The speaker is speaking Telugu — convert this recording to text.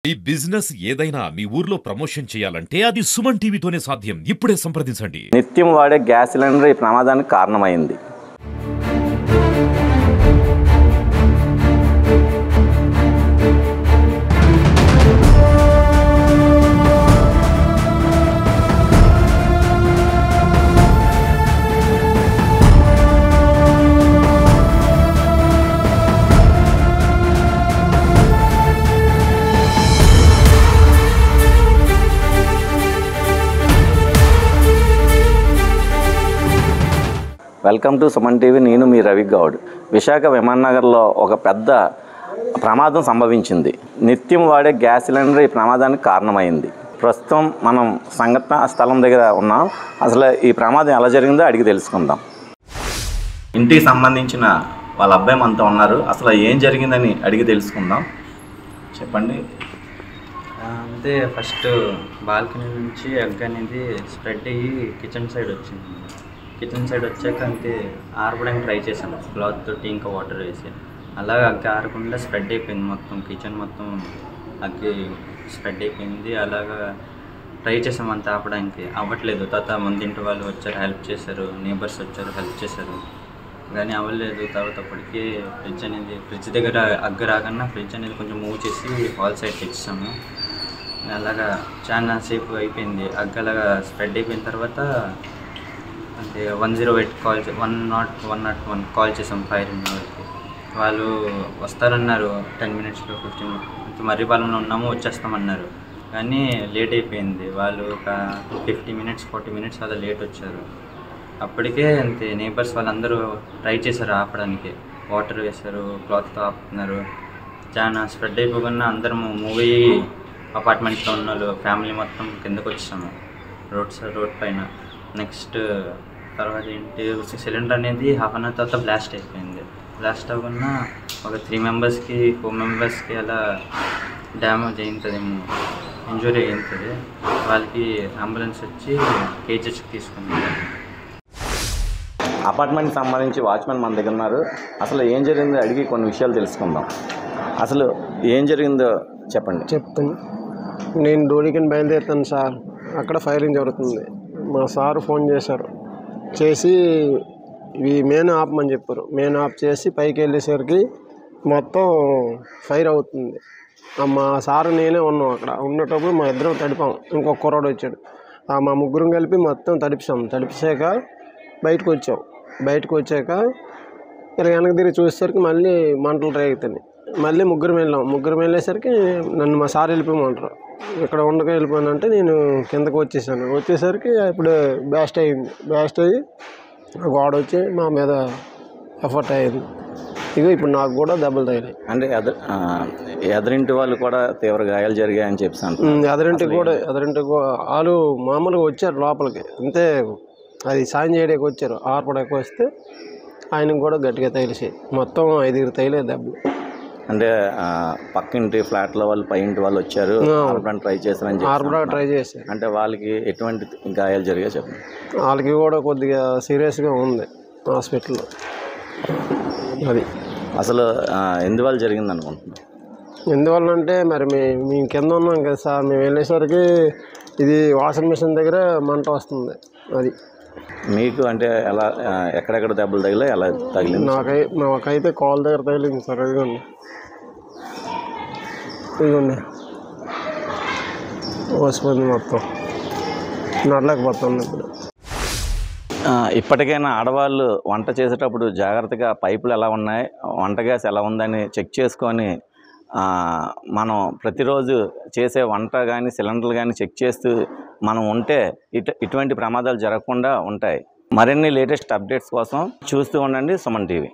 ఈ బిజినెస్ ఏదైనా మీ ఊర్లో ప్రమోషన్ చేయాలంటే అది సుమన్ టీవీతోనే సాధ్యం. ఇప్పుడే సంప్రదించండి. నిత్యం వాడే గ్యాస్ సిలిండర్ ఈ ప్రమాదానికి కారణమైంది. Welcome to Suman TV. నేను మీ రవి గౌడ్. విశాఖ విమాననగర్లో ఒక పెద్ద ప్రమాదం సంభవించింది. నిత్యం వాడే గ్యాస్ సిలిండర్ ఈ ప్రమాదానికి కారణమైంది. ప్రస్తుతం మనం సంఘటన స్థలం దగ్గర ఉన్నాం. అసలు ఈ ప్రమాదం ఎలా జరిగిందో అడిగి తెలుసుకుందాం. ఇంటికి సంబంధించిన వాళ్ళ అబ్బాయి మనతో ఉన్నారు. అసలు ఏం జరిగిందని అడిగి తెలుసుకుందాం. చెప్పండి. అంటే ఫస్ట్ బాల్కనీ నుంచి ఎగ్ అనేది స్ప్రెడ్ అయ్యి కిచెన్ సైడ్ వచ్చింది. కిచెన్ సైడ్ వచ్చాక అంటే ఆరపడానికి ట్రై చేసాము క్లాత్ తోటి, ఇంకా వాటర్ వేసి. అలాగే అగ్గి ఆరకుండా స్ప్రెడ్ అయిపోయింది. మొత్తం కిచెన్ మొత్తం అగ్గి స్ప్రెడ్ అయిపోయింది. అలాగా ట్రై చేసాము అంత ఆపడానికి, అవ్వట్లేదు. తర్వాత ముందింటి వాళ్ళు వచ్చారు, హెల్ప్ చేశారు. నేబర్స్ వచ్చారు, హెల్ప్ చేశారు, కానీ అవ్వలేదు. తర్వాత అప్పటికి ఫ్రిడ్జ్ దగ్గర అగ్గి రాకన్నా ఫ్రిడ్జ్ అనేది కొంచెం మూవ్ చేసి హాల్ సైడ్ తెచ్చాము. అలాగా చాలా సేపు అయిపోయింది. అగ్గి అలాగా స్ప్రెడ్ అయిపోయిన తర్వాత అంటే 108 కాల్ 101 కాల్ చేసాం ఫైర్ వాళ్ళకి. వాళ్ళు వస్తారన్నారు 10 మినిట్స్లో 15 మినిట్స్ మర్రిపాలెంలో ఉన్నాము వచ్చేస్తామన్నారు, కానీ లేట్ అయిపోయింది. వాళ్ళు ఒక 50 మినిట్స్ 40 మినిట్స్ అలా లేట్ వచ్చారు. అప్పటికే అంతే నేబర్స్ వాళ్ళందరూ ట్రై చేశారు ఆపడానికి, వాటర్ వేశారు, క్లాత్తో ఆపుతున్నారు. చాలా స్ప్రెడ్ అయిపోకుండా అందరం మూవ్ అయ్యి అపార్ట్మెంట్స్లో ఉన్న వాళ్ళు ఫ్యామిలీ మొత్తం కిందకు వచ్చాము రోడ్ పైన. నెక్స్ట్ తర్వాత ఏంటి, సిలిండర్ అనేది హాఫ్ అన్ అవర్ తర్వాత బ్లాస్ట్ అయిపోయింది. బ్లాస్ట్ అవ్వకుండా ఒక 3 మెంబర్స్కి 4 మెంబర్స్కి అలా డ్యామేజ్ అయింటుందేమో, ఇంజురీ అయింటుంది. వాళ్ళకి అంబులెన్స్ వచ్చి కేజెస్కి తీసుకున్నారు. అపార్ట్మెంట్కి సంబంధించి వాచ్మెన్ మన దగ్గర ఉన్నారు. అసలు ఏం జరిగిందో అడిగి కొన్ని విషయాలు తెలుసుకుందాం. అసలు ఏం జరిగిందో చెప్తాను. నేను డోలికని బయలుదేరుతాను సార్. అక్కడ ఫైరింగ్ జరుగుతుంది. మా సారు ఫోన్ చేసి ఇవి మెయిన్ ఆపమని చెప్పారు. మెయిన్ ఆఫ్ చేసి పైకి వెళ్ళేసరికి మొత్తం ఫైర్ అవుతుంది. మా సారు నేనే ఉన్నాం. అక్కడ ఉండేటప్పుడు మా ఇద్దరం తడిపాం. ఇంకొక కుర్రాడు వచ్చాడు. మా ముగ్గురం కలిపి మొత్తం తడిపించాక బయటకు వచ్చాక ఇలా వెనక్కి తిరిగి చూసేసరికి మళ్ళీ మంటలు రేగుతున్నాయి. మళ్ళీ ముగ్గురం వెళ్ళేసరికి నన్ను మా సార్ వెళ్ళిపోయమంటారు. ఇక్కడ ఉండగా వెళ్ళిపోయానంటే నేను కిందకు వచ్చేసరికి ఇప్పుడు బ్లాస్ట్ అయ్యి గోడ వచ్చి మా మీద ఎఫర్ట్ అయ్యింది. ఇప్పుడు నాకు కూడా దెబ్బలు తగిలాయి. అంటే ఎదురింటి వాళ్ళు కూడా తీవ్ర గాయాలు జరిగాయని చెప్పాను. ఎదురింటికి వాళ్ళు మామూలుగా వచ్చారు లోపలికి, అంతే అది సాయం చేయడానికి వచ్చారు. ఆర్పడానికి వస్తే ఆయనకు కూడా గట్టిగా తగిలేసాయి. మొత్తం 5 తగిలే దెబ్బలు. అంటే పక్కింటి ఫ్లాట్లో వాళ్ళు పై ఇంటి వాళ్ళు వచ్చారు, ట్రై చేశారు. అంటే వాళ్ళకి ఎటువంటి గాయాలు జరిగాయి చెప్పండి. వాళ్ళకి కూడా కొద్దిగా సీరియస్గా ఉంది హాస్పిటల్లో. అది అసలు ఎందువల్ల జరిగింది అనుకుంటున్నాం? ఎందువల్ల అంటే మరి మేము కింద ఉన్నాం కదా సార్. మేము వెళ్ళేసరికి ఇది వాషింగ్ మిషన్ దగ్గర మంట వస్తుంది. అది మీకు అంటే ఎలా ఎక్కడెక్కడ దెబ్బలు తగిలా, ఎలా తగిలింది? నాకైతే కాల్ దగ్గర తగిలింది సార్. ఇదిగోండి వస్తుంది, మొత్తం నడలేకపోతుంది. ఇప్పటికైనా ఆడవాళ్ళు వంట చేసేటప్పుడు జాగ్రత్తగా పైపులు ఎలా ఉన్నాయి, వంట గ్యాస్ ఎలా ఉందని చెక్ చేసుకొని మనం ప్రతిరోజు చేసే వంట కానీ సిలిండర్లు కానీ చెక్ చేస్తూ మనం ఉంటే ఇటువంటి ప్రమాదాలు జరగకుండా ఉంటాయి. మరిన్ని లేటెస్ట్ అప్డేట్స్ కోసం చూస్తూ ఉండండి సుమన్ టీవీ.